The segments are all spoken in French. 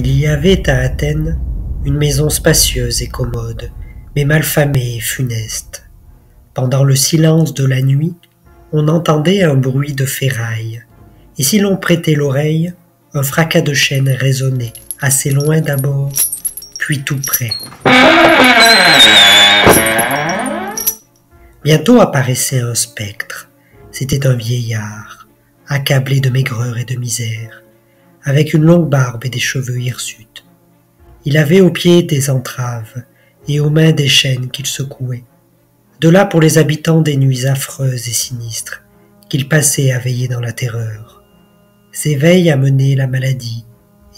Il y avait à Athènes une maison spacieuse et commode, mais malfamée et funeste. Pendant le silence de la nuit, on entendait un bruit de ferraille, et si l'on prêtait l'oreille, un fracas de chaînes résonnait, assez loin d'abord, puis tout près. Bientôt apparaissait un spectre. C'était un vieillard, accablé de maigreur et de misère, avec une longue barbe et des cheveux hirsutes. Il avait aux pieds des entraves et aux mains des chaînes qu'il secouait. De là pour les habitants des nuits affreuses et sinistres, qu'il passait à veiller dans la terreur. Ses veilles amenaient la maladie,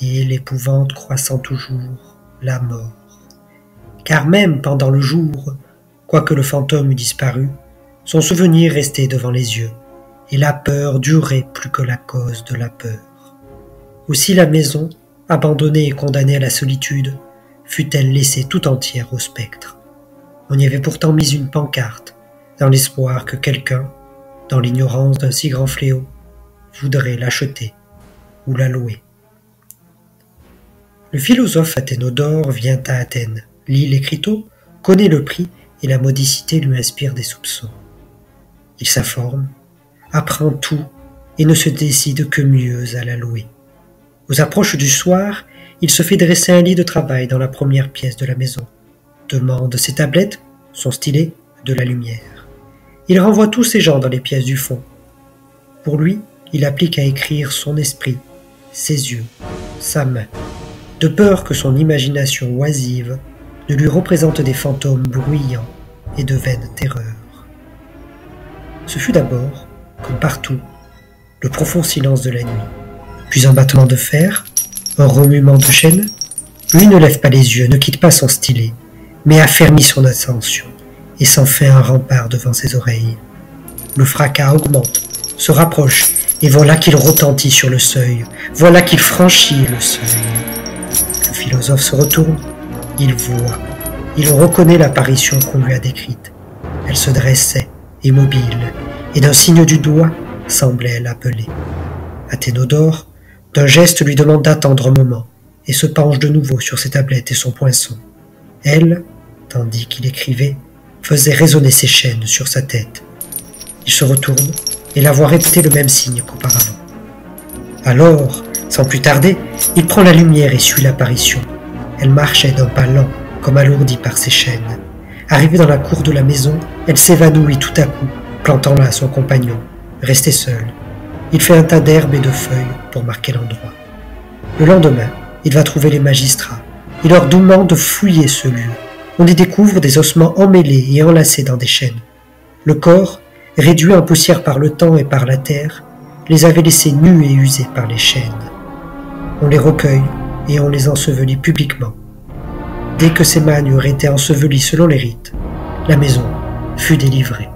et l'épouvante croissant toujours, la mort. Car même pendant le jour, quoique le fantôme eût disparu, son souvenir restait devant les yeux, et la peur durait plus que la cause de la peur. Aussi la maison, abandonnée et condamnée à la solitude, fut-elle laissée tout entière au spectre. On y avait pourtant mis une pancarte, dans l'espoir que quelqu'un, dans l'ignorance d'un si grand fléau, voudrait l'acheter ou la louer. Le philosophe Athénodore vient à Athènes, lit l'écriteau, connaît le prix et la modicité lui inspire des soupçons. Il s'informe, apprend tout et ne se décide que mieux à la louer. Aux approches du soir, il se fait dresser un lit de travail dans la première pièce de la maison, demande ses tablettes, son stylet, de la lumière. Il renvoie tous ses gens dans les pièces du fond. Pour lui, il applique à écrire son esprit, ses yeux, sa main, de peur que son imagination oisive ne lui représente des fantômes bruyants et de vaines terreurs. Ce fut d'abord, comme partout, le profond silence de la nuit, puis un battement de fer, un remuement de chaîne. Lui ne lève pas les yeux, ne quitte pas son stylet, mais affermit son attention et s'en fait un rempart devant ses oreilles. Le fracas augmente, se rapproche, et voilà qu'il retentit sur le seuil, voilà qu'il franchit le seuil. Le philosophe se retourne, il voit, il reconnaît l'apparition qu'on lui a décrite. Elle se dressait, immobile, et d'un signe du doigt semblait l'appeler. Athénodore, d'un geste, lui demande d'attendre un moment, et se penche de nouveau sur ses tablettes et son poinçon. Elle, tandis qu'il écrivait, faisait résonner ses chaînes sur sa tête. Il se retourne et la voit répéter le même signe qu'auparavant. Alors, sans plus tarder, il prend la lumière et suit l'apparition. Elle marchait d'un pas lent, comme alourdie par ses chaînes. Arrivée dans la cour de la maison, elle s'évanouit tout à coup, plantant là son compagnon, resté seul. Il fait un tas d'herbes et de feuilles pour marquer l'endroit. Le lendemain, il va trouver les magistrats. Il leur demande de fouiller ce lieu. On y découvre des ossements emmêlés et enlacés dans des chaînes. Le corps, réduit en poussière par le temps et par la terre, les avait laissés nus et usés par les chaînes. On les recueille et on les ensevelit publiquement. Dès que ces mânes eurent été ensevelis selon les rites, la maison fut délivrée.